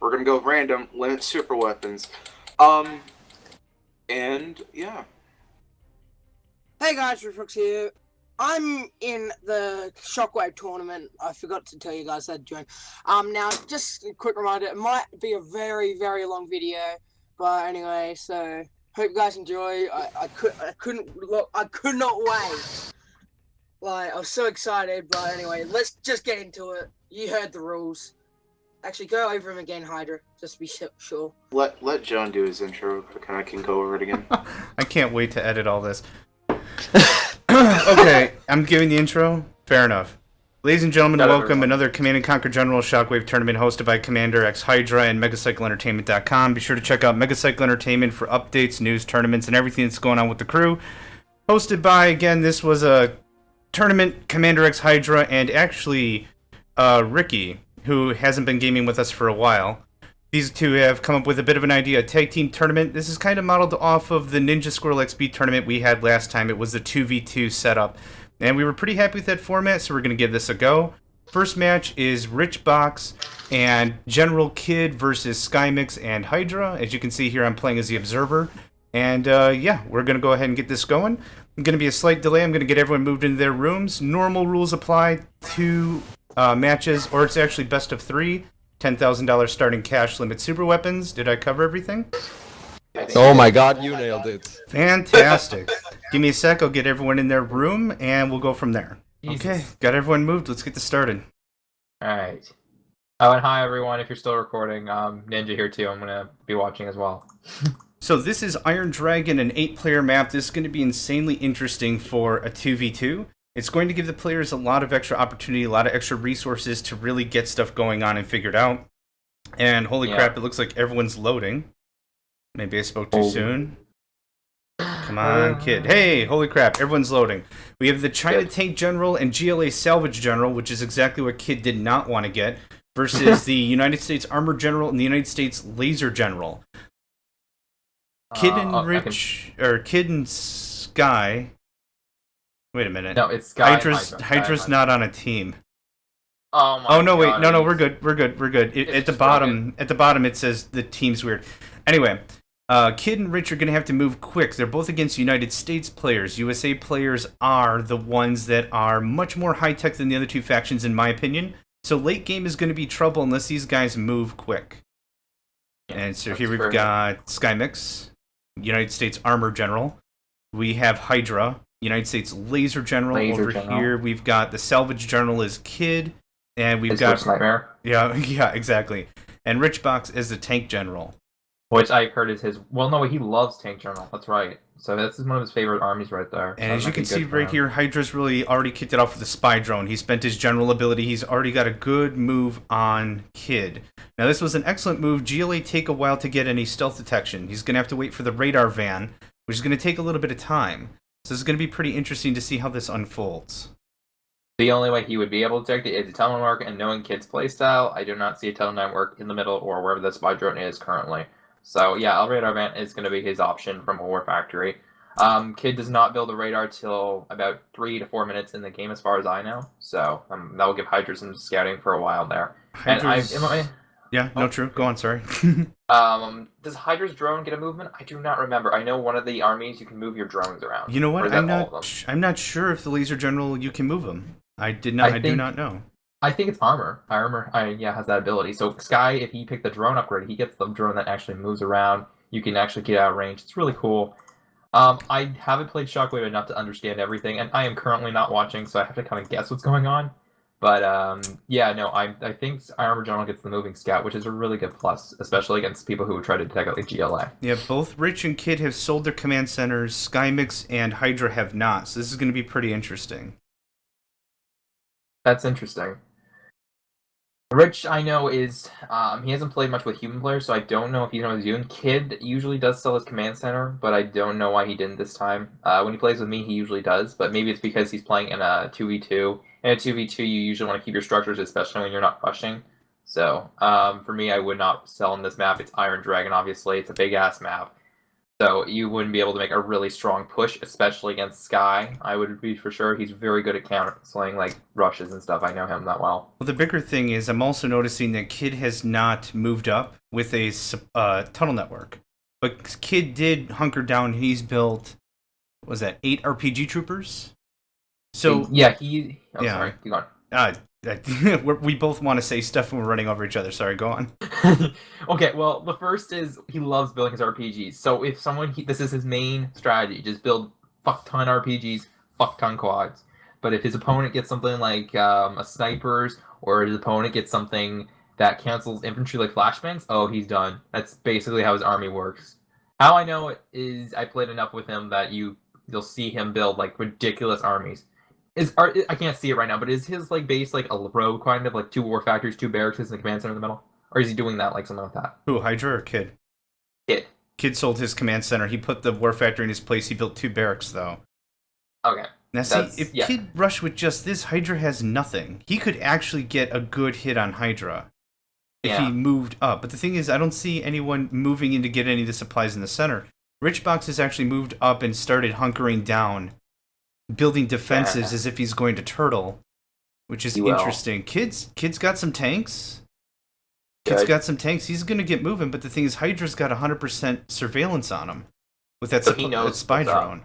We're gonna go random, limit super weapons. And yeah. Hey guys, Richbox here. I'm in the Shockwave Tournament. I forgot to tell you guys that join. Now just a quick reminder, it might be a very, very long video, but anyway, so hope you guys enjoy. I could not wait. Like, I was so excited, but anyway, let's just get into it. You heard the rules. Actually, go over them again, Hydra, just to be sure. Let John do his intro, and I can go over it again. I can't wait to edit all this. Okay, I'm giving the intro. Fair enough. Ladies and gentlemen, welcome another Command & Conquer General Shockwave Tournament hosted by Commander Hydra and MegacycleEntertainment.com. Be sure to check out Megacycle Entertainment for updates, news, tournaments, and everything that's going on with the crew. Hosted by, again, this was a tournament, Commander Hydra and actually Ricky, who hasn't been gaming with us for a while. These two have come up with a bit of an idea, a tag team tournament. This is kind of modeled off of the Ninja Squirrel XP tournament we had last time. It was the 2v2 setup. And we were pretty happy with that format, so we're going to give this a go. First match is Richbox and General Kid versus SkyMix and Hydra. As you can see here, I'm playing as the Observer. And yeah, we're going to go ahead and get this going. Going to be a slight delay. I'm going to get everyone moved into their rooms. Normal rules apply to matches, or it's actually best of 3. $10,000 starting cash limit super weapons. Did I cover everything? Oh my god, you nailed it. Fantastic. Give me a sec, I'll get everyone in their room, and we'll go from there. Jesus. Okay, got everyone moved. Let's get this started. Alright. Oh, and hi everyone, if you're still recording. Ninja here too, I'm going to be watching as well. So this is Iron Dragon, an 8-player map. This is going to be insanely interesting for a 2v2. It's going to give the players a lot of extra opportunity, a lot of extra resources to really get stuff going on and figured out. And holy crap, it looks like everyone's loading. Maybe I spoke too soon. Come on, Kid. Hey, holy crap, everyone's loading. We have the China Tank General and GLA Salvage General, which is exactly what Kid did not want to get, versus the United States Armor General and the United States Laser General. Kid and Kid and Sky. Wait a minute. No, it's Sky. Hydra's not on a team. Oh no, wait, God, no, we're good. At the bottom, it says the team's weird. Anyway, Kid and Rich are gonna have to move quick. They're both against United States players. USA players are the ones that are much more high tech than the other two factions, in my opinion. So late game is gonna be trouble unless these guys move quick. And so here we've got SkyMix, United States Armor General. We have Hydra, United States Laser General. Here we've got the Salvage General as Kid, and we've got Nightmare. Yeah, exactly. And Richbox as the Tank General, which I heard is his. Well, no, he loves Tank General. That's right. So this is one of his favorite armies right there. And as you can see right here, Hydra's really already kicked it off with the spy drone. He spent his general ability. He's already got a good move on Kid. Now this was an excellent move. GLA take a while to get any stealth detection. He's going to have to wait for the radar van, which is going to take a little bit of time. So this is going to be pretty interesting to see how this unfolds. The only way he would be able to detect it is a tunnel network, and knowing Kid's playstyle, I do not see a tunnel network in the middle or wherever the spy drone is currently. So yeah, a radar van is going to be his option from a War Factory. Kid does not build a radar till about 3 to 4 minutes in the game, as far as I know. So that will give Hydra some scouting for a while there. True. Go on, sorry. Does Hydra's drone get a movement? I do not remember. I know one of the armies you can move your drones around. You know what? I'm not sure if the Laser General you can move them. I do not know. I think it's armor. Armor, has that ability. So Sky, if he picked the drone upgrade, he gets the drone that actually moves around. You can actually get out of range. It's really cool. I haven't played Shockwave enough to understand everything, and I am currently not watching, so I have to kind of guess what's going on. But I think Armor General gets the moving scout, which is a really good plus, especially against people who would try to detect like GLA. Yeah, both Rich and Kid have sold their command centers. SkyMix and Hydra have not, so this is going to be pretty interesting. That's interesting. Rich, I know, is he hasn't played much with human players, so I don't know if he's knows human. Kid usually does sell his command center, but I don't know why he didn't this time. When he plays with me, he usually does, but maybe it's because he's playing in a 2v2. In a 2v2, you usually want to keep your structures, especially when you're not rushing. So, for me, I would not sell on this map. It's Iron Dragon, obviously. It's a big-ass map. So you wouldn't be able to make a really strong push, especially against Sky. I would be for sure. He's very good at counterplaying like rushes and stuff. I know him that well. Well, the bigger thing is I'm also noticing that Kid has not moved up with a tunnel network. But Kid did hunker down. He's built, what was that, 8 RPG troopers? So yeah, sorry, keep going. We both want to say stuff when we're running over each other. Sorry, go on. Okay, well, the first is he loves building his RPGs. So if this is his main strategy, just build fuck ton RPGs, fuck ton quads. But if his opponent gets something like a snipers, or his opponent gets something that cancels infantry like flashbangs, oh, he's done. That's basically how his army works. How I know it is I played enough with him that you'll see him build like ridiculous armies. I can't see it right now, but is his like base like a row kind of like 2 war factories, 2 barracks, and a command center in the middle? Or is he doing that like something like that? Who, Hydra or Kid? Kid. Kid sold his command center. He put the war factory in his place. He built 2 barracks, though. Okay. Now, see, if Kid rushed with just this, Hydra has nothing. He could actually get a good hit on Hydra if he moved up. But the thing is, I don't see anyone moving in to get any of the supplies in the center. Richbox has actually moved up and started hunkering down, building defenses as if he's going to turtle, which is interesting. Kid's got some tanks. Kid's got some tanks. He's going to get moving, but the thing is, Hydra's got 100% surveillance on him with that spy drone.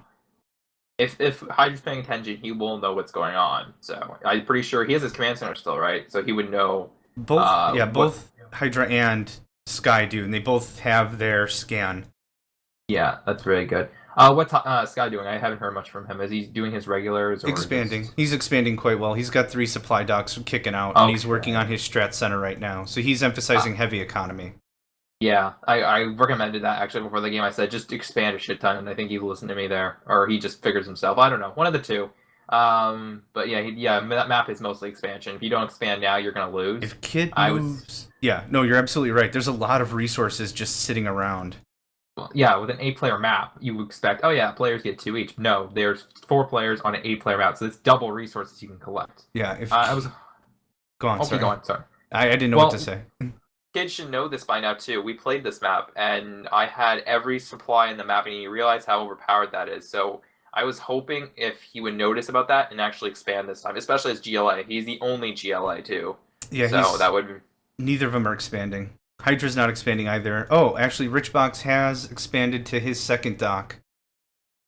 If Hydra's paying attention, he will know what's going on. So I'm pretty sure he has his command center still, right? So he would know. Both Hydra and Sky do, and they both have their scan. Yeah, that's very good. What's Sky doing? I haven't heard much from him. Is he doing his regulars? Or expanding. He's expanding quite well. He's got 3 supply docks kicking out, and he's working on his strat center right now. So he's emphasizing heavy economy. Yeah, I recommended that actually before the game. I said just expand a shit ton, and I think he listened to me there, or he just figures himself. I don't know, one of the two. But that map is mostly expansion. If you don't expand now, you're gonna lose. If Kid moves, you're absolutely right. There's a lot of resources just sitting around. Yeah, with an 8-player map, you expect, players get 2 each. No, there's 4 players on an 8-player map, so it's double resources you can collect. Yeah, if Go on, sorry. I didn't know what to say. Kids should know this by now, too. We played this map, and I had every supply in the map, and you realize how overpowered that is. So I was hoping if he would notice about that and actually expand this time, especially as GLA. He's the only GLA, too. Yeah, so that would... Neither of them are expanding. Hydra's not expanding either. Oh, actually, Richbox has expanded to his 2nd dock,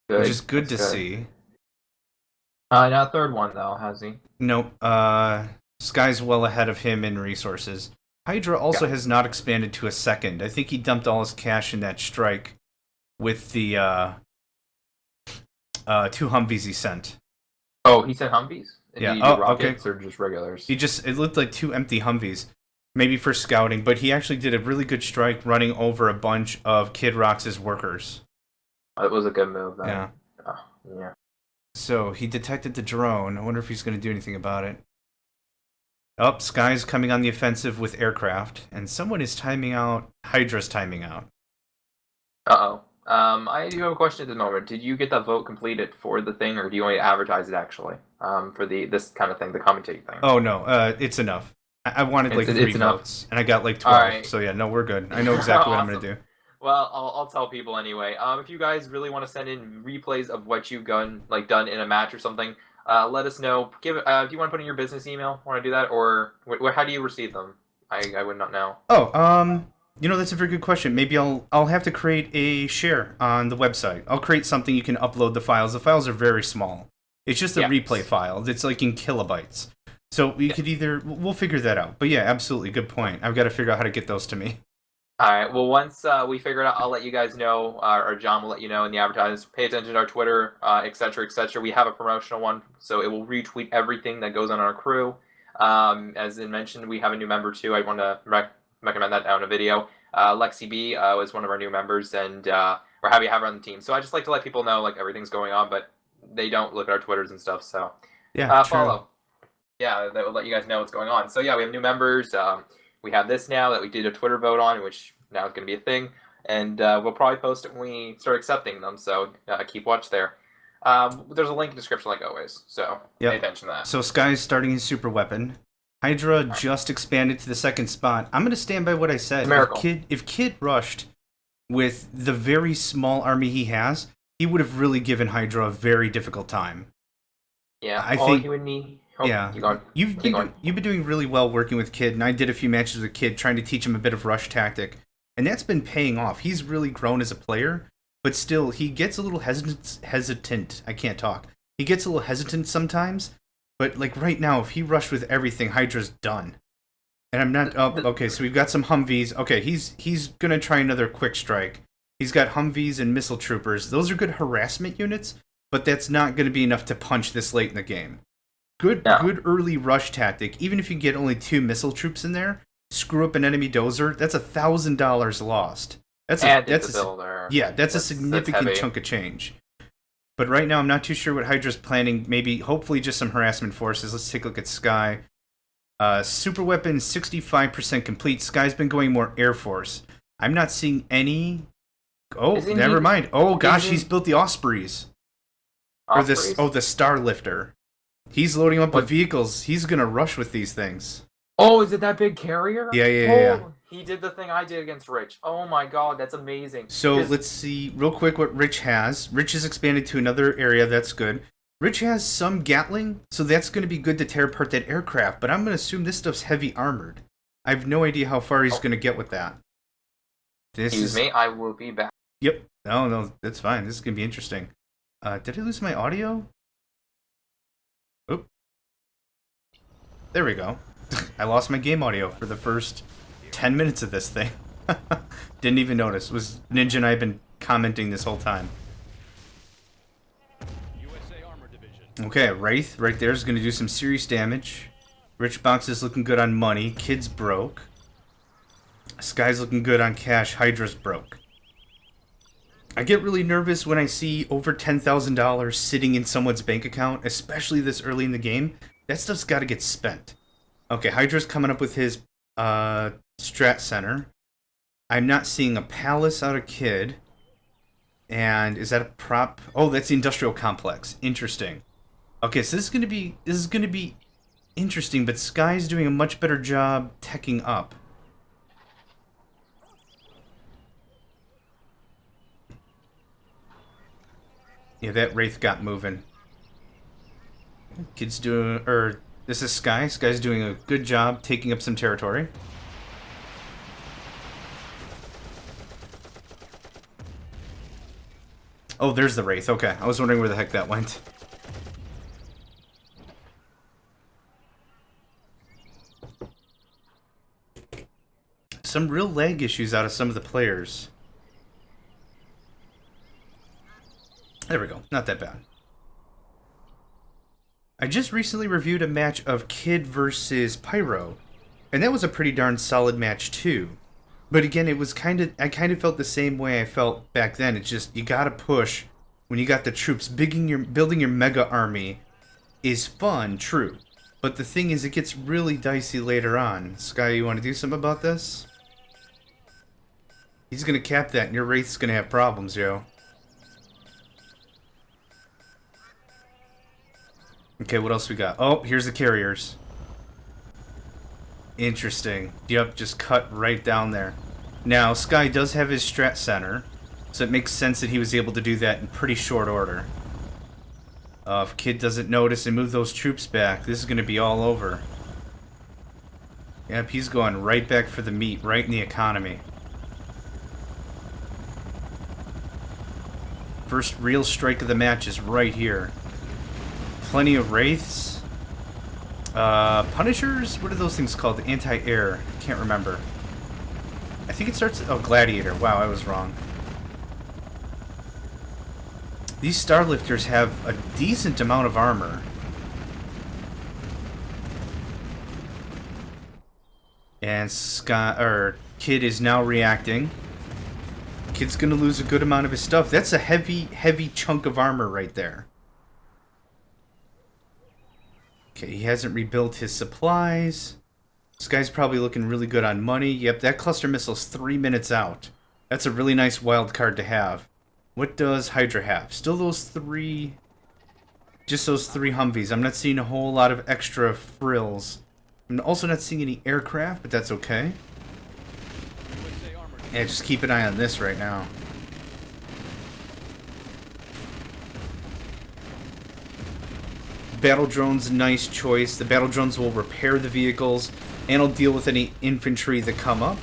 which is good to see. Not a 3rd one, though, has he? Nope. Sky's well ahead of him in resources. Hydra also has not expanded to a 2nd. I think he dumped all his cash in that strike with the 2 Humvees he sent. Oh, he sent Humvees? Yeah. Did he do rockets or just regulars? It looked like 2 empty Humvees. Maybe for scouting, but he actually did a really good strike running over a bunch of KidRocks' workers. That was a good move, then. Yeah. Yeah. So he detected the drone. I wonder if he's going to do anything about it. Sky's coming on the offensive with aircraft, and someone is timing out. Hydra's timing out. Uh-oh. I do have a question at the moment. Did you get that vote completed for the thing, or do you want to advertise it, actually, for this kind of thing, the commentating thing? Oh, no. It's enough. I wanted 3 votes, and I got 12. Right. So yeah, no, we're good. I know exactly what I'm going to do. Well, I'll tell people anyway. If you guys really want to send in replays of what you've done in a match or something, let us know. Do you want to put in your business email? Want to do that, or how do you receive them? I would not know. Oh, that's a very good question. Maybe I'll have to create a share on the website. I'll create something you can upload the files. The files are very small. It's just a replay file. It's like in kilobytes. So we could we'll figure that out. But yeah, absolutely, good point. I've got to figure out how to get those to me. All right, well, once we figure it out, I'll let you guys know, or John will let you know in the advertisements. Pay attention to our Twitter, etc., etc. We have a promotional one, so it will retweet everything that goes on our crew. As I mentioned, we have a new member, too. I want to recommend that now in a video. Lexi B is one of our new members, and we're happy to have her on the team. So I just like to let people know, everything's going on, but they don't look at our Twitters and stuff, so follow. Yeah, that will let you guys know what's going on. So yeah, we have new members. We have this now that we did a Twitter vote on, which now is going to be a thing. And we'll probably post it when we start accepting them. So keep watch there. There's a link in the description like always. So pay attention to that. So Sky's starting his super weapon. Hydra just expanded to the 2nd spot. I'm going to stand by what I said. Miracle. If Kid rushed with the very small army he has, he would have really given Hydra a very difficult time. Yeah, I all think- he would need. Oh, Yeah. you go on. You've Keep going. been doing really well working with Kid, and I did a few matches with Kid trying to teach him a bit of rush tactic, and that's been paying off. He's really grown as a player, but still, he gets a little hesitant. I can't talk. He gets a little hesitant sometimes, but like right now, if he rushed with everything, Hydra's done. And I'm not. Oh, okay. So we've got some Humvees. Okay, he's gonna try another quick strike. He's got Humvees and missile troopers. Those are good harassment units, but that's not going to be enough to punch this late in the game. Good early rush tactic. Even if you get only 2 missile troops in there, screw up an enemy dozer. That's $1,000 lost. That's a significant chunk of change. But right now, I'm not too sure what Hydra's planning. Maybe, hopefully, just some harassment forces. Let's take a look at Sky. Super weapon 65% complete. Sky's been going more Air Force. I'm not seeing any. Oh, never mind. Oh gosh, he's built the Ospreys. Or this. Oh, the Star Lifter. He's loading up with vehicles. He's gonna rush with these things. Oh, is it that big carrier? Yeah. He did the thing I did against Rich. Oh my god, that's amazing. So let's see real quick what Rich has. Rich has expanded to another area. That's good. Rich has some Gatling, so that's going to be good to tear apart that aircraft, but I'm going to assume this stuff's heavy armored. I have no idea how far he's going to get with that. Excuse me, I will be back. Yep. No, that's fine. This is going to be interesting. Did I lose my audio? Oop. There we go. I lost my game audio for the first 10 minutes of this thing. Didn't even notice. Was Ninja and I have been commenting this whole time. Okay, Wraith right there is going to do some serious damage. Richbox is looking good on money. Kid's broke. Sky's looking good on cash. Hydra's broke. I get really nervous when I see over $10,000 sitting in someone's bank account, especially this early in the game. That stuff's got to get spent. Okay, Hydra's coming up with his strat center. I'm not seeing a palace out of Kid. And is that a prop? Oh, that's the industrial complex. Interesting. Okay, so this is gonna be interesting, but Sky's doing a much better job teching up. Yeah, that Wraith got moving. Kid's doing, this is Sky. Sky's doing a good job taking up some territory. Oh, there's the Wraith. Okay, I was wondering where the heck that went. Some real lag issues out of some of the players. There we go. Not that bad. I just recently reviewed a match of Kid versus Pyro, and that was a pretty darn solid match too. But again, it was I kind of felt the same way I felt back then. It's just, you gotta push when you got the troops. Building your mega army is fun, true. But the thing is, it gets really dicey later on. Sky, you want to do something about this? He's gonna cap that, and your Wraith's gonna have problems, yo. Okay, what else we got? Oh, here's the carriers. Interesting. Yep, just cut right down there. Now, Sky does have his strat center, so it makes sense that he was able to do that in pretty short order. If Kid doesn't notice and move those troops back, this is gonna be all over. Yep, he's going right back for the meat, right in the economy. First real strike of the match is right here. Plenty of Wraiths. Punishers? What are those things called? Anti-air. Can't remember. I think it starts... Oh, Gladiator. Wow, I was wrong. These Starlifters have a decent amount of armor. And Kid is now reacting. Kid's gonna lose a good amount of his stuff. That's a heavy chunk of armor right there. Okay, he hasn't rebuilt his supplies. This guy's probably looking really good on money. Yep, that cluster missile's 3 minutes out. That's a really nice wild card to have. What does Hydra have? Still those 3... Just those 3 Humvees. I'm not seeing a whole lot of extra frills. I'm also not seeing any aircraft, but that's okay. Yeah, just keep an eye on this right now. Battle drones, nice choice. The battle drones will repair the vehicles and will deal with any infantry that come up.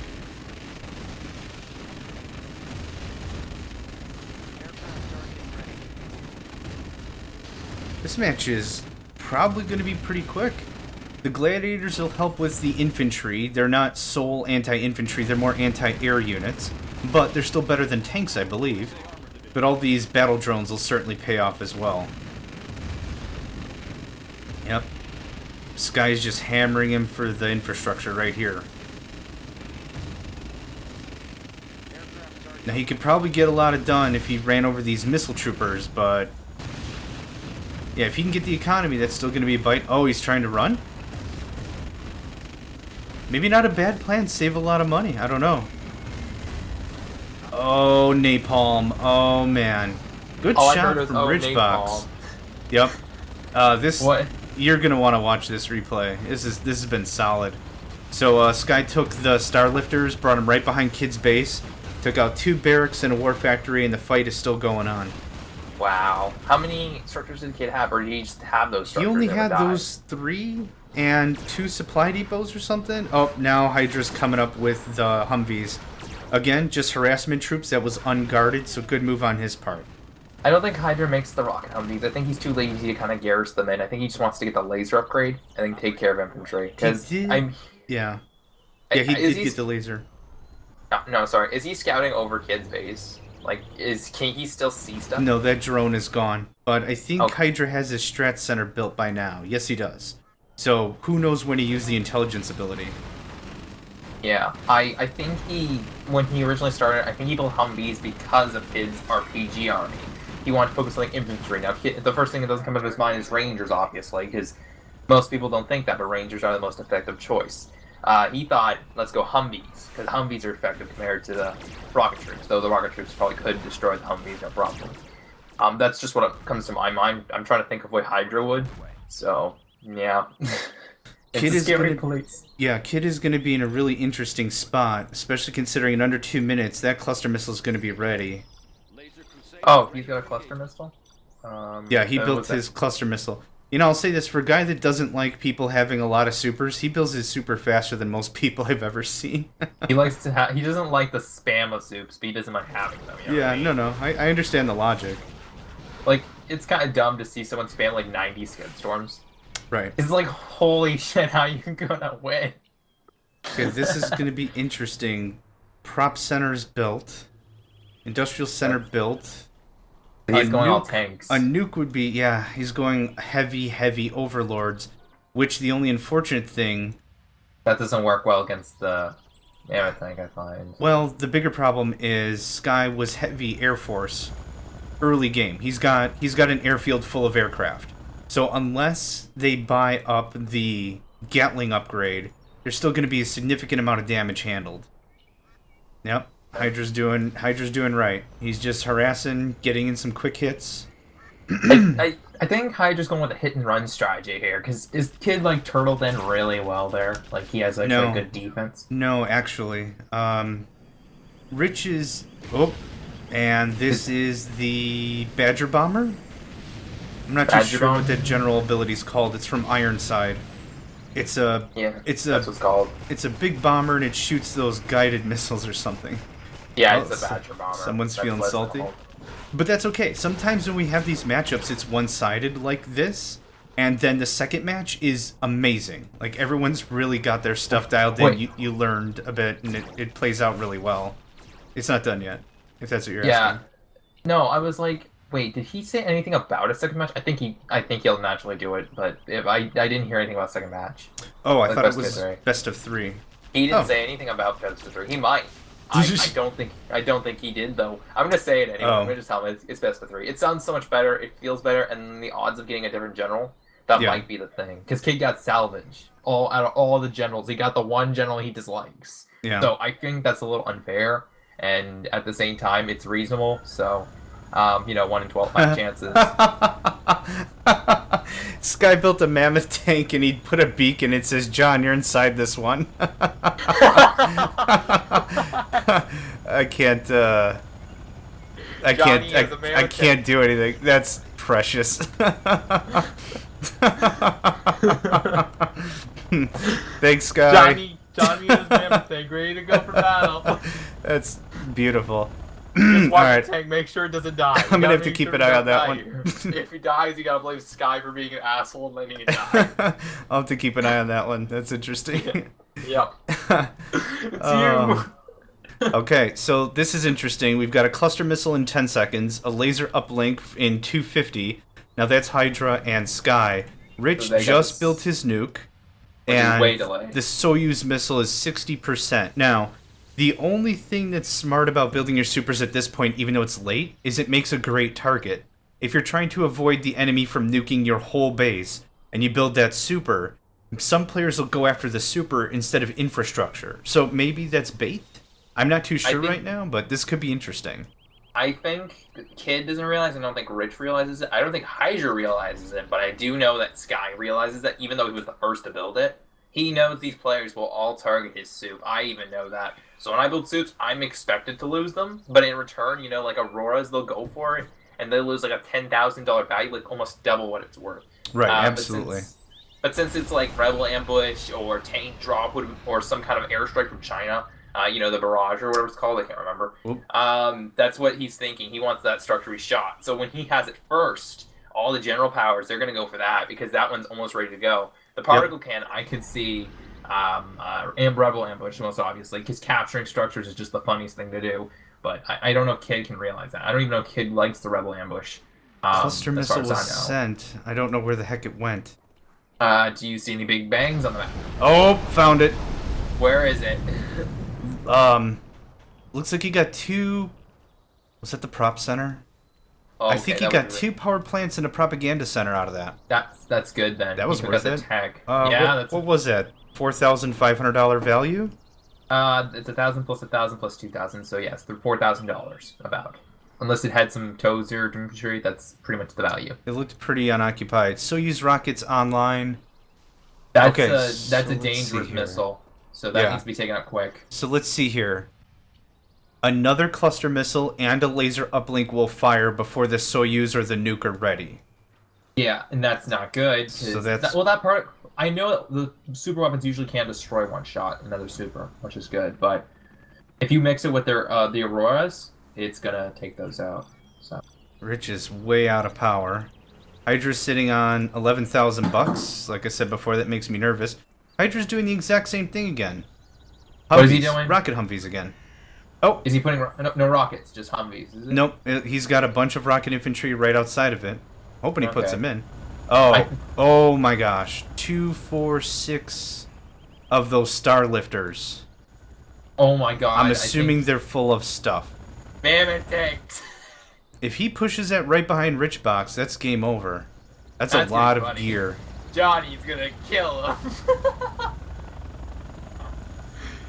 This match is probably going to be pretty quick. The gladiators will help with the infantry. They're not sole anti-infantry, they're more anti-air units. But they're still better than tanks, I believe. But all these battle drones will certainly pay off as well. Yep. Sky's just hammering him for the infrastructure right here. Now he could probably get a lot of done if he ran over these missile troopers, but... yeah, if he can get the economy, that's still going to be a bite. Oh, he's trying to run? Maybe not a bad plan, save a lot of money. I don't know. Oh, napalm. Oh, man. Good shot from Richbox. Yep. This... What? You're going to want to watch this replay. This has been solid. So, Sky took the Starlifters, brought them right behind Kid's base, took out 2 barracks and a war factory, and the fight is still going on. Wow. How many structures did Kid have, or did he just have those structures? He only had those 3 and 2 supply depots or something. Oh, now Hydra's coming up with the Humvees. Again, just harassment troops that was unguarded, so good move on his part. I don't think Hydra makes the rocket Humvees. I think he's too lazy to kind of garrison them in. I think he just wants to get the laser upgrade and then take care of infantry. Because I'm... Yeah. Yeah, he did get the laser. No, sorry. Is he scouting over Kid's base? Like, can he still see stuff? No, that drone is gone. But I think Okay. Hydra has his strat center built by now. Yes, he does. So, who knows when he used the intelligence ability. Yeah, I think when he originally started, I think he built Humvees because of Kid's RPG army. He wanted to focus on like, infantry. Now, the first thing that doesn't come into his mind is Rangers, obviously, because most people don't think that, but Rangers are the most effective choice. He thought, let's go Humvees, because Humvees are effective compared to the rocket troops, though the rocket troops probably could destroy the Humvees, no problem. That's just what comes to my mind. I'm trying to think of what Hydra would, so, yeah. It's a scary place. Yeah, Kid is going to be in a really interesting spot, especially considering in under 2 minutes, that cluster missile is going to be ready. Oh, he's got a cluster missile? Yeah, he built his cluster missile. You know, I'll say this, for a guy that doesn't like people having a lot of supers, he builds his super faster than most people I've ever seen. He likes to he doesn't like the spam of supes, but he doesn't mind having them. You know what I mean? No, I understand the logic. Like, it's kind of dumb to see someone spam like 90 skid storms. Right. It's like, holy shit, how you gonna win? Okay, this is going to be interesting. Prop center's built. Industrial center built. He's going all tanks. A nuke would be, yeah, he's going heavy overlords, which the only unfortunate thing... That doesn't work well against the mammoth tank, I find. Well, the bigger problem is Sky was heavy Air Force early game. He's got an airfield full of aircraft. So unless they buy up the Gatling upgrade, there's still going to be a significant amount of damage handled. Yep. Hydra's doing right. He's just harassing, getting in some quick hits. I think Hydra's going with a hit and run strategy here, because is Kid like turtled in really well there? Like he has like a good defense? No, actually. Rich is and this is the Badger Bomber? I'm not too sure what that general ability's called. It's from Ironside. It's a that's what it's called. It's a big bomber and it shoots those guided missiles or something. Yeah, it's a Badger Bomber. Someone's feeling salty. But that's okay. Sometimes when we have these matchups, it's one-sided like this, and then the second match is amazing. Like, everyone's really got their stuff dialed in. You learned a bit, and it plays out really well. It's not done yet, if that's what you're asking. No, I was like, wait, did he say anything about a second match? I think he'll naturally do it, but if I didn't hear anything about second match. Oh, I thought it was best of 3. He didn't say anything about best of 3. He might. I don't think he did though. I'm gonna say it anyway. I'm gonna just tell him it's best of 3. It sounds so much better. It feels better, and the odds of getting a different general might be the thing. Because Kid got salvaged out of all the generals. He got the one general he dislikes. Yeah. So I think that's a little unfair, and at the same time, it's reasonable. So, 1 in 12 chances. Sky built a mammoth tank and he put a beacon. It says, "John, you're inside this one." I can't. I Johnny can't. is a I American. can't do anything. That's precious. Thanks, Sky. Johnny is Mammoth Tank, ready to go for battle. That's beautiful. Just watch Alright. the tank, make sure it doesn't die. You I'm gonna gotta have to make keep sure an it eye on don't that die one. here. If he dies, you gotta blame Sky for being an asshole and letting it die. I'll have to keep an eye on that one. That's interesting. Yep. It's Um, you. Okay, so this is interesting. We've got a cluster missile in 10 seconds, a laser uplink in 250. Now that's Hydra and Sky. Rich So they got just this- built his nuke, Which is and way delayed. the Soyuz missile is 60%. Now, the only thing that's smart about building your supers at this point, even though it's late, is it makes a great target. If you're trying to avoid the enemy from nuking your whole base, and you build that super, some players will go after the super instead of infrastructure. So maybe that's bait? I'm not too sure think- right now, but this could be interesting. I think Kid doesn't realize. I don't think Rich realizes it. I don't think Hydra realizes it, but I do know that Sky realizes that. Even though he was the first to build it, he knows these players will all target his soup. I even know that. So when I build soups, I'm expected to lose them, but in return, you know, like Auroras, they'll go for it, and they'll lose like a $10,000 value, like almost double what it's worth. Right, But absolutely. But since it's like Rebel Ambush or Tank Drop or some kind of airstrike from China, you know, the Barrage or whatever it's called, I can't remember. Oop. That's what he's thinking. He wants that structure to be shot. So when he has it first, all the general powers, they're going to go for that because that one's almost ready to go. The particle cannon, I could see Rebel Ambush, most obviously, because capturing structures is just the funniest thing to do. But I don't know if Kid can realize that. I don't even know if Kid likes the Rebel Ambush. Cluster as far missile as was I know. sent. I don't know where the heck it went. Do you see any big bangs on the map? Oh, found it. Where is it? Looks like he got two. Was that the prop center? Oh, I think okay, he that got was- two power plants and a propaganda center out of that. That's good then. That was You worth got it. the tech. Yeah, Yeah, that's what was that? $4,500 value? it's 1,000 plus 1,000 plus 2,000. So yes, they're $4,000 about. Unless it had some toes or infantry, that's pretty much the value. It looked pretty unoccupied. Soyuz rockets online. That's Okay, a so that's a let's see dangerous here. missile. So that Yeah. needs to be taken out quick. So let's see here. Another cluster missile and a laser uplink will fire before the Soyuz or the nuke are ready. Yeah, and that's not good. 'cause So that's- that part. I know that the super weapons usually can't destroy one shot another super, which is good. But if you mix it with their the Auroras, it's gonna take those out. So Rich is way out of power. Hydra's sitting on $11,000. Like I said before, that makes me nervous. Hydra's doing the exact same thing again. What is he Humvees, doing? Rocket Humvees again. Oh, is he putting no rockets, just Humvees? Is it? nope. He's got a bunch of rocket infantry right outside of it. Hoping he puts Okay. them in. Oh, I- oh my gosh. 2, 4, 6 of those star lifters. Oh my god! I'm I assuming think they're full of stuff. Mammoth tanks. If he pushes that right behind Richbox, that's game over. That's That's a lot gonna of be funny. gear. Johnny's gonna kill him.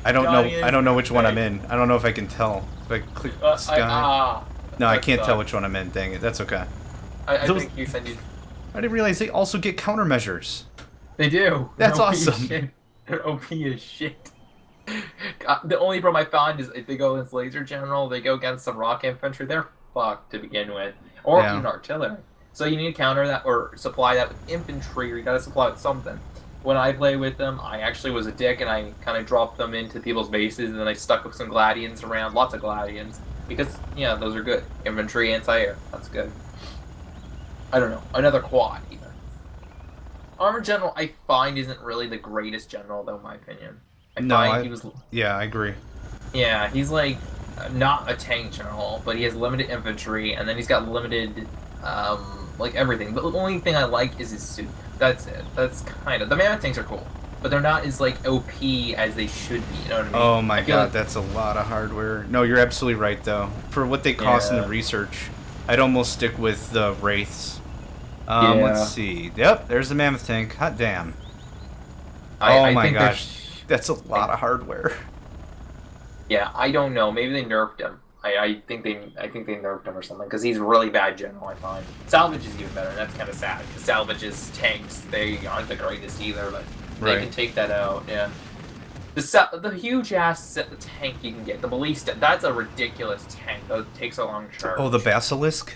I don't Johnny know. is I don't know which one I'm great. in. I don't know if I can tell. If I click Sky. No, I that can't tell sucks. which one I'm in. Dang it. That's okay. I Those- think you said you. I didn't realize they also get countermeasures. They do. That's They're OP as awesome. shit. They're OP as shit. The only problem I found is if they go against laser general, they go against some rock infantry, they're fucked to begin with, or Yeah. even artillery. So you need to counter that or supply that with infantry, or you gotta supply it with something. When I play with them, I actually was a dick and I kind of dropped them into people's bases, and then I stuck up some gladians around, lots of gladians, because yeah, those are good. Infantry, anti-air, that's good. I don't know, another quad even. Armor general, I find isn't really the greatest general, though, in my opinion. He was. Yeah, I agree. Yeah, he's like not a tank general, but he has limited infantry, and then he's got limited, like everything. But the only thing I like is his suit. That's it. That's kind of the mammoth tanks are cool, but they're not as like OP as they should be. You know what I mean? Oh my I feel god, like- that's a lot of hardware. No, you're absolutely right though. For what they cost in Yeah. the research, I'd almost stick with the wraiths. Yeah. Let's see. Yep, there's the mammoth tank. Hot damn. I my think they're gosh. That's a lot of hardware. Yeah, I don't know. Maybe they nerfed him. I think they nerfed him or something because he's a really bad general. I find salvage is even better. And that's kind of sad because salvage's tanks they aren't the greatest either, but they Right. can take that out. Yeah. The huge ass tank you can get, the ballista, that's a ridiculous tank. That takes a long charge. Oh, the basilisk.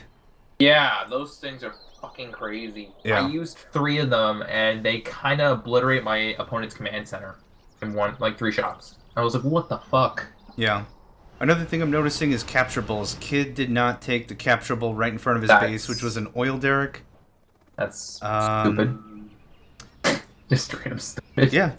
Yeah, those things are fucking crazy. Yeah. I used 3 of them, and they kind of obliterate my opponent's command center in like 3 shots. I was like, what the fuck? Yeah. Another thing I'm noticing is capturables. Kid did not take the capturable right in front of his base, which was an oil derrick. That's stupid. Just straight up stupid. Yeah,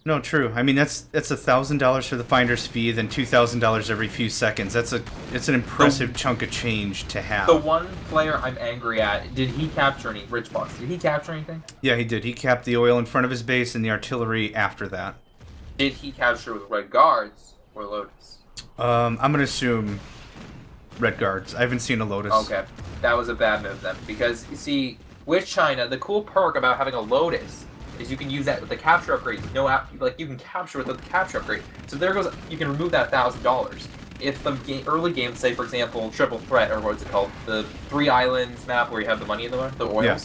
no, true. I mean, that's $1,000 for the finder's fee, then $2,000 every few seconds. It's an impressive chunk of change to have. The one player I'm angry at, did he capture any? Richbox, did he capture anything? Yeah, he did. He capped the oil in front of his base and the artillery after that. Did he capture with red guards or Lotus? I'm gonna assume red guards. I haven't seen a Lotus. Okay, that was a bad move then, because you see, with China, the cool perk about having a Lotus is you can use that with the capture upgrade. You can capture with the capture upgrade. So there goes, you can remove that $1,000. If the early game, say for example, Triple Threat, or what's it called, the 3 islands map where you have the money in the oils. Yeah.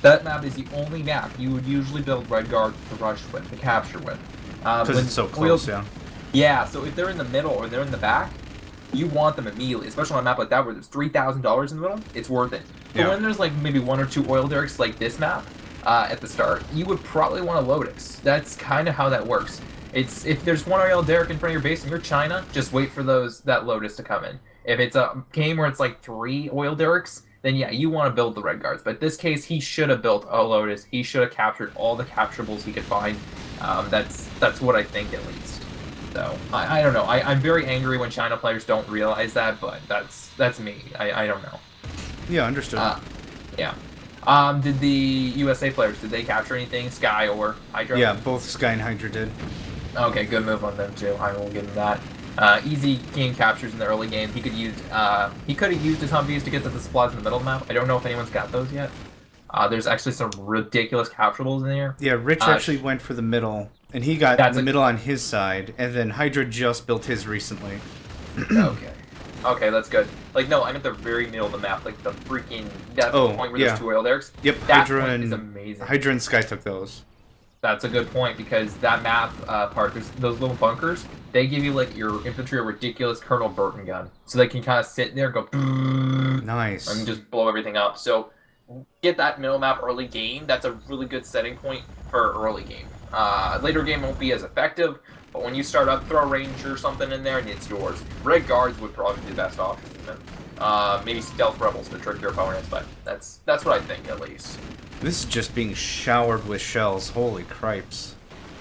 That map is the only map you would usually build red guards to rush with, to capture with. Because it's so close, yeah. Yeah, so if they're in the middle or they're in the back, you want them immediately, especially on a map like that where there's $3,000 in the middle, it's worth it. But when there's like maybe 1 or 2 oil derricks like this map, at the start, you would probably want a Lotus. That's kind of how that works. It's if there's 1 oil derrick in front of your base and you're China, just wait for that Lotus to come in. If it's a game where it's like 3 oil derricks, then yeah, you want to build the red guards. But in this case, he should have built a Lotus. He should have captured all the capturables he could find. That's what I think at least. So I don't know. I'm very angry when China players don't realize that, but that's me. I don't know. Yeah, understood. Yeah. Did the USA players, did they capture anything? Sky or Hydra? Yeah, both Sky and Hydra did. Okay, good move on them too. I will give them that. Easy game captures in the early game. He could have used his Humvees to get to the supplies in the middle of the map. I don't know if anyone's got those yet. There's actually some ridiculous capturables in there. Yeah, Rich actually went for the middle, and he got the middle on his side, and then Hydra just built his recently. Okay. Okay, that's good. Like, no, I'm at the very middle of the map, like the freaking point where there's 2 oil derricks. Yep, that Hydra is amazing. Hydra and Sky took those. That's a good point, because that map part, there's those little bunkers, they give you like your infantry a ridiculous Colonel Burton gun, so they can kind of sit there and go nice and just blow everything up. So get that middle map early game. That's a really good setting point for early game. Later game won't be as effective, but when you start up, throw a ranger or something in there and it's yours. Red guards would probably be the best option. Maybe stealth rebels to trick your opponents, but that's what I think at least. This is just being showered with shells. Holy cripes!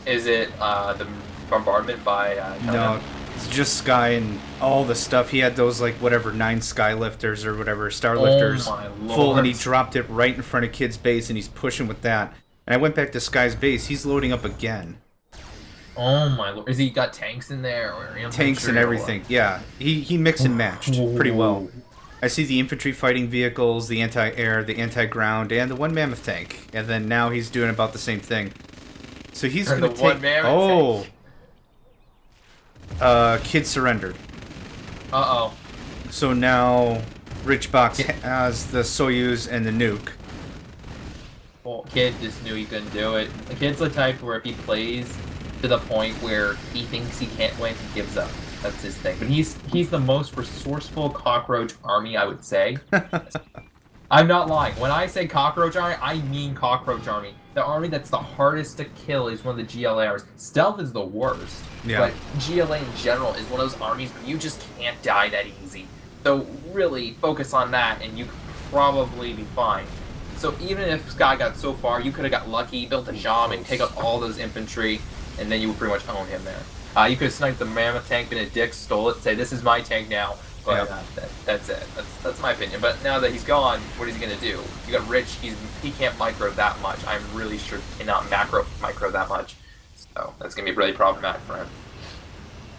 Is it the bombardment by? No, it's just Sky and all the stuff. He had those like whatever 9 Skylifters or whatever Starlifters full, and he dropped it right in front of Kid's base, and he's pushing with that. And I went back to Sky's base. He's loading up again. Oh my lord! Is he got tanks in there or tanks and everything? Yeah, he mixed and matched pretty well. I see the infantry fighting vehicles, the anti-air, the anti-ground, and the 1 mammoth tank. And then now he's doing about the same thing. So he's gonna take. 1 mammoth tank. Kid surrendered. Uh-oh. So now Richbox has the Soyuz and the nuke. Well, Kid just knew he couldn't do it. The Kid's the type where if he plays to the point where he thinks he can't win, he gives up. That's his thing. But he's the most resourceful cockroach army, I would say. I'm not lying. When I say cockroach army, I mean cockroach army. The army that's the hardest to kill is one of the GLARs. Stealth is the worst. Yeah. But GLA in general is one of those armies where you just can't die that easy. So really focus on that and you could probably be fine. So even if Sky got so far, you could have got lucky, built a Jam, and take out all those infantry, and then you would pretty much own him there. You could have sniped the mammoth tank, been a dick, stole it, say this is my tank now. But that's it. That's my opinion. But now that he's gone, what is he gonna do? You got Rich. He can't micro that much. I'm really sure he cannot micro that much. So that's gonna be really problematic for him.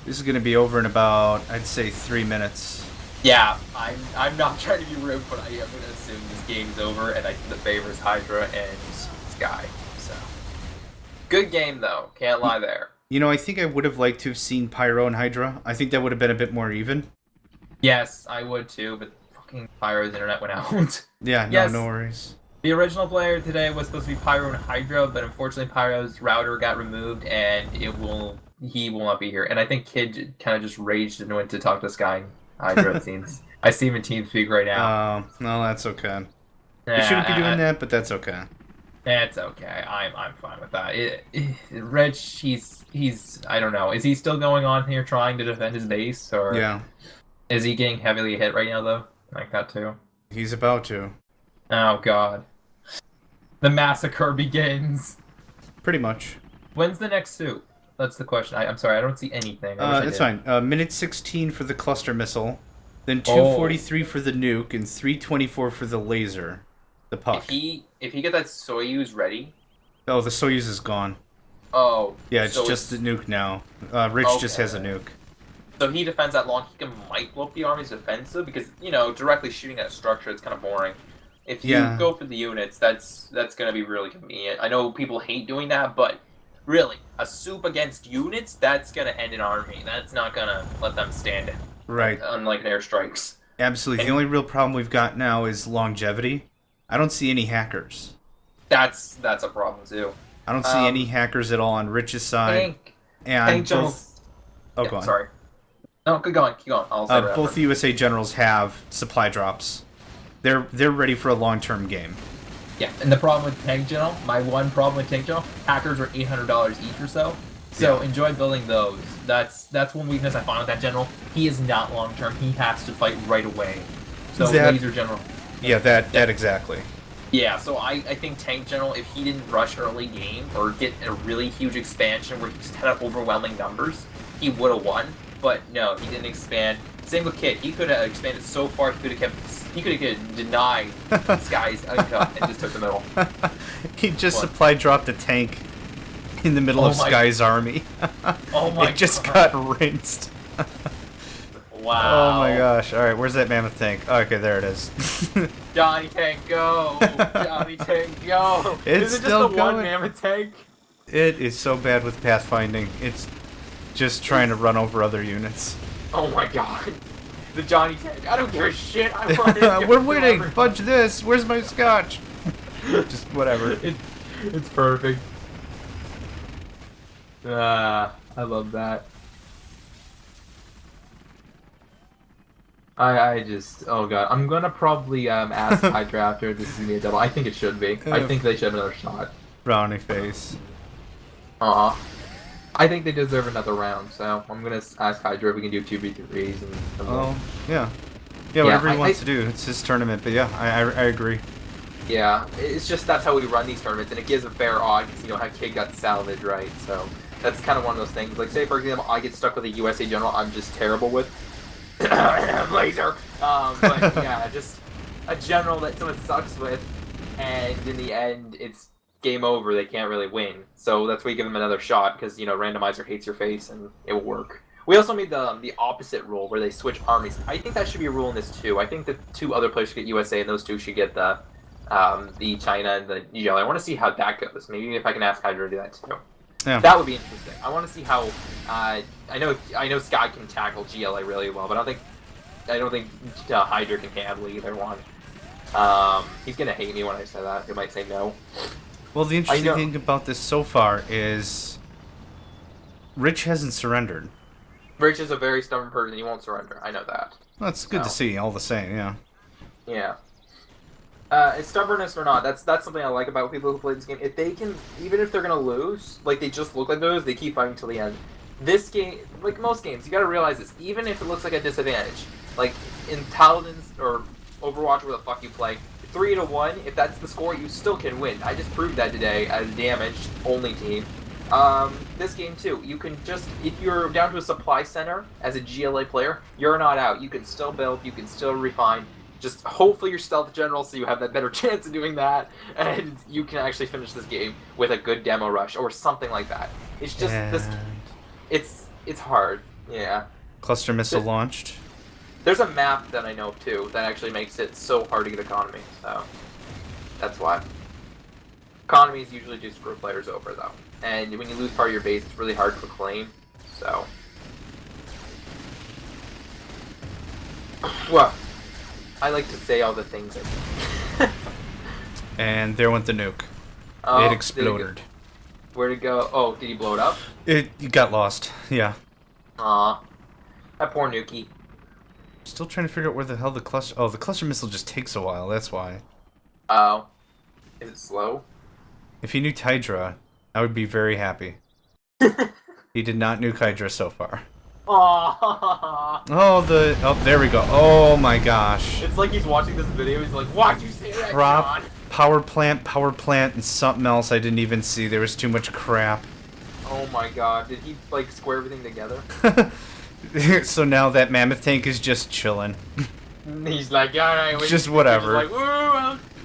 This is gonna be over in about, I'd say, 3 minutes. Yeah, I'm not trying to be rude, but I am gonna assume this game's over, and I think the favor is Hydra and Sky. So good game though. Can't lie there. You know, I think I would have liked to have seen Pyro and Hydra. I think that would have been a bit more even. Yes, I would too, but fucking Pyro's internet went out. Yeah, no, yes. No worries. The original player today was supposed to be Pyro and Hydra, but unfortunately Pyro's router got removed, and it will he will not be here. And I think Kid kind of just raged and went to talk to Sky Hydra, it seems. I see him in TeamSpeak right now. No, that's okay. Yeah, You shouldn't be doing that, but that's okay. It's okay. I'm fine with that. Reg, he's I don't know. Is he still going on here trying to defend his base, or Yeah. is he getting heavily hit right now though? Like that too. He's about to. Oh god. The massacre begins. Pretty much. When's the next suit? That's the question. I'm sorry, I don't see anything. It's fine. Minute 16 for the cluster missile, then 243 for the nuke, and 324 for the laser. The puck. If he get that Soyuz ready. Oh, the Soyuz is gone. Oh. Yeah, it's just the nuke now. Rich just has a nuke. So he defends that long, he might blow up the Army's defensive, because, you know, directly shooting at a structure, it's kind of boring. If you go for the units, that's going to be really convenient. I know people hate doing that, but really, a soup against units, that's going to end an army. That's not going to let them stand it. Right. Unlike airstrikes. Absolutely. The only real problem we've got now is longevity. I don't see any hackers. That's a problem, too. I don't see any hackers at all on Rich's side. Tank generals... Oh, go on. Sorry. No, keep going. I'll say that both USA generals have supply drops. They're ready for a long-term game. Yeah, and the problem with Tank General, my one problem with Tank General, hackers are $800 each or so. So enjoy building those. That's one weakness I find with that general. He is not long-term. He has to fight right away. So Laser General. Yeah, that exactly. Yeah, so I think Tank General, if he didn't rush early game or get a really huge expansion where he just had overwhelming numbers, he would have won. But no, he didn't expand. Same with Kid. He could have expanded so far. He could have denied Sky's uncut and just took the middle. He just supply dropped a tank in the middle of Sky's army. Oh my! It just got rinsed. Wow. Oh my gosh! All right, where's that mammoth tank? Oh, okay, there it is. Johnny Tank, go! Johnny Tank, go! It's is it still just the going. one mammoth tank? It is so bad with pathfinding. It's just trying to run over other units. Oh my god. The Johnny Tank. I don't give a shit. I want it. We're winning. Fudge this. Where's my scotch? Just whatever. It's perfect. I love that. I just, oh god, I'm gonna probably ask Hydra after this is gonna be a double. I think it should be. I think they should have another shot. Brownie face. I think they deserve another round, so I'm gonna ask Hydra if we can do 2v3s and. Yeah, whatever he wants to do. It's his tournament, but yeah, I agree. Yeah, it's just that's how we run these tournaments, and it gives a fair odd because you know how Kid got salvage, right? So that's kind of one of those things. Like, say for example, I get stuck with a USA general I'm just terrible with. Laser. But yeah, just a general that someone sucks with, and in the end, it's game over. They can't really win. So that's why you give them another shot because you know randomizer hates your face and it will work. We also made the opposite rule where they switch armies. I think that should be a rule in this too. I think the two other players should get USA and those two should get the China and the GLA. I want to see how that goes. Maybe if I can ask Hydra to do that too. Yeah. That would be interesting. I want to see how. I know Sky can tackle GLA really well, but I don't think Hydra can handle either one. He's gonna hate me when I say that. He might say no. Well, the interesting thing about this so far is Rich hasn't surrendered. Rich is a very stubborn person. He won't surrender. I know that. Well, it's good to see, all the same. Yeah. Yeah. It's stubbornness or not, that's something I like about people who play this game. If they can, even if they're gonna lose, like they just look like those, they keep fighting till the end. This game, like most games, you gotta realize this. Even if it looks like a disadvantage, like in Paladins or Overwatch, where the fuck you play, 3-1. If that's the score, you still can win. I just proved that today as a damaged only team. This game too, you can just, if you're down to a supply center as a GLA player, you're not out. You can still build, you can still refine. Just hopefully you're stealth general so you have that better chance of doing that, and you can actually finish this game with a good demo rush or something like that. It's just it's hard. Yeah. Cluster missile launched. There's a map that I know of too that actually makes it so hard to get economy. So that's why. Economies usually do screw players over though, and when you lose part of your base, it's really hard to reclaim. So. Well. I like to say all the things I And there went the nuke. Oh, it exploded. Where'd it go? Oh, did he blow it up? It got lost. Yeah. Aw. That poor Nuki. Still trying to figure out where the hell the cluster... Oh, the cluster missile just takes a while, that's why. Oh. Is it slow? If he nuked Hydra, I would be very happy. He did not nuke Hydra so far. Aww. Oh, there we go. Oh my gosh. It's like he's watching this video, he's like, why'd you say that, Crop, John? power plant, and something else I didn't even see. There was too much crap. Oh my god, did he, like, square everything together? So now that mammoth tank is just chilling. He's like, alright, Just whatever.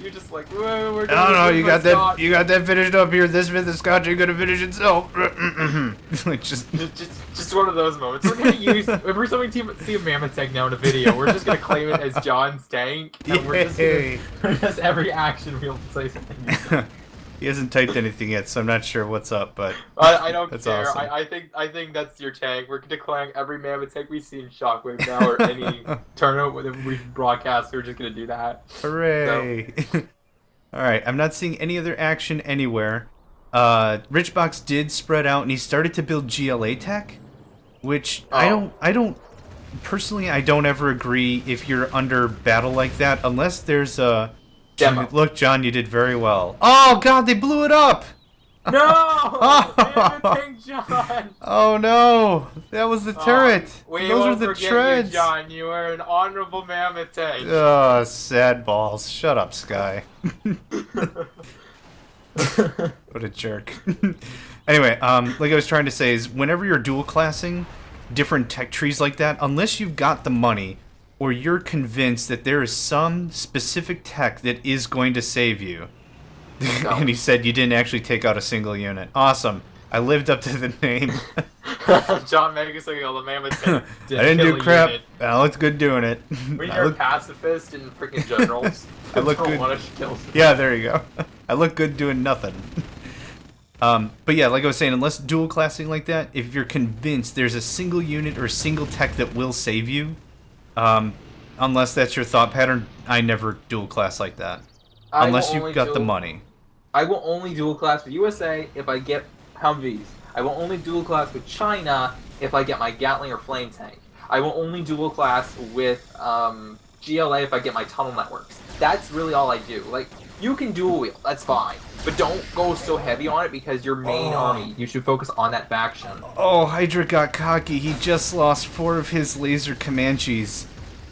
You're just like, whoa, we're I don't know, you got that finished up here. This Myth of Scotch ain't gonna finish itself. Like just one of those moments. We're gonna use every time we see a mammoth tank now in a video, we're just gonna claim it as John's tank, and we're just every action we'll say something. He hasn't typed anything yet, so I'm not sure what's up, but I don't that's care. awesome. I think that's your tank. We're declaring every mammoth tank we see in Shockwave now, or any tournament that we broadcast. We're just gonna do that. Hooray! So. All right, I'm not seeing any other action anywhere. Richbox did spread out, and he started to build GLA tech, which I don't personally. I don't ever agree if you're under battle like that, unless there's a. Demo. Look, John, you did very well. Oh God, they blew it up! No! Mammoth tank John! Oh no, that was the turret. We Those are won't the forget treads. you, John. You were an honorable mammoth tank. Oh, sad balls. Shut up, Sky. What a jerk. Anyway, like I was trying to say is whenever you're dual classing different tech trees like that, unless you've got the money or you're convinced that there is some specific tech that is going to save you. No. And he said you didn't actually take out a single unit. Awesome. I lived up to the name. John Megacycle, the mammoth tank. I didn't do crap. I looked good doing it. When you're a pacifist in freaking generals, I look good. Want to kill yeah, there you go. I look good doing nothing. But yeah, like I was saying, unless dual classing like that, if you're convinced there's a single unit or a single tech that will save you, unless that's your thought pattern, I never dual class like that. Unless you've got the money. I will only dual class with USA if I get Humvees. I will only dual class with China if I get my Gatling or Flame Tank. I will only dual class with GLA if I get my tunnel networks. That's really all I do. Like, you can dual wheel, that's fine. But don't go so heavy on it because your main army, you should focus on that faction. Oh, Hydra got cocky. He just lost 4 of his laser Comanches.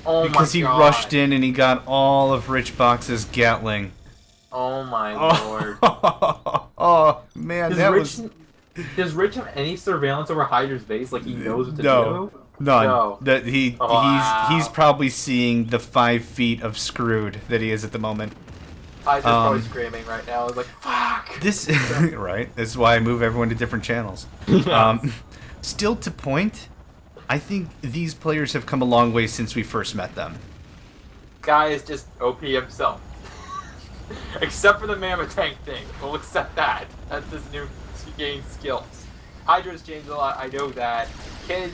Oh because he rushed in and he got all of Richbox's Gatling. Oh my lord. Oh man, Does Rich have any surveillance over Hydra's base? Like he knows what to do? None. No. That he's probably seeing the 5 feet of screwed that he is at the moment. Hydra's probably screaming right now. He's like, fuck. This right. This is why I move everyone to different channels. Still to point, I think these players have come a long way since we first met them. Guy is just OP himself. Except for the mammoth tank thing. We'll accept that. That's his new gain skills. Hydra's changed a lot, I know that. Kid,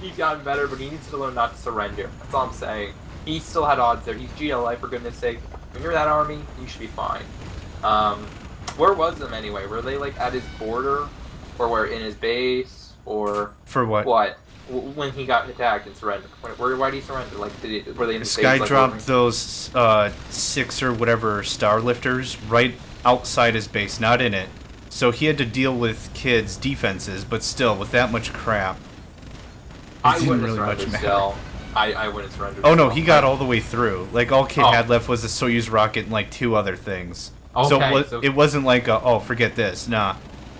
he's gotten better, but he needs to learn not to surrender. That's all I'm saying. He still had odds there. He's GLA, for goodness sake. When you're that army, you should be fine. Where was them anyway? Were they like at his border? Or were in his base? Or... For what? What? When he got attacked and surrendered. Why did he surrender? Like, were they in his Sky base? dropped those 6 or whatever star lifters right outside his base, not in it. So he had to deal with kids' defenses, but still, with that much crap, I wouldn't really much matter. I wouldn't surrender. Oh no, he got all the way through. Like, all Kid had left was a Soyuz rocket and like 2 other things. Okay, so it wasn't like, oh, forget this. Nah.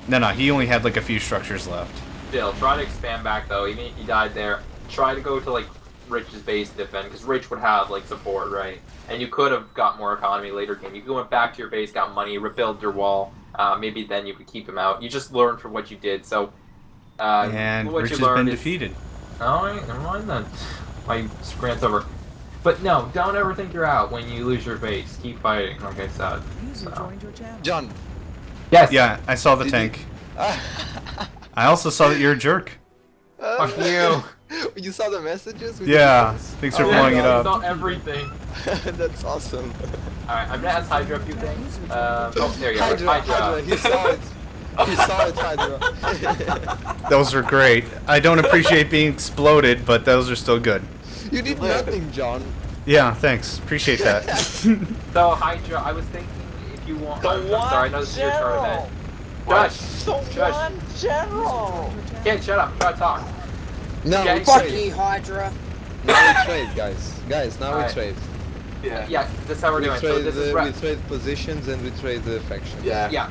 No, he only had like a few structures left. Still, try to expand back though, even if he died there. Try to go to like Rich's base to defend, because Rich would have like support, right? And you could have got more economy later game. You went back to your base, got money, rebuild your wall. Maybe then you could keep him out. You just learned from what you did. So, and what Rich you has been is, defeated. Alright, never mind then. My rant's over. But no, don't ever think you're out when you lose your base. Keep fighting, like I said. So. John. Yes. Yeah, I saw the tank. I also saw that you're a jerk. Fuck you. You saw the messages? Yeah, thanks for blowing it up. I saw everything. That's awesome. Alright, I'm gonna ask Hydra a few things. Oh, there you go. Hydra, he saw it. You saw it, Hydra. Those were great. I don't appreciate being exploded, but those are still good. You did nothing, John. Yeah, thanks. Appreciate that. So Hydra, I was thinking if you want. I'm sorry, I know this is your tournament. Shush. Shush. General. Kid, shut up. Try to talk. Now Okay. we Fuck trade. you, Hydra. Now we trade, guys. Guys, now Alright. we trade. Yeah. Yeah, that's how we're We doing. trade, So this is we trade positions and we trade the factions. Yeah. yeah.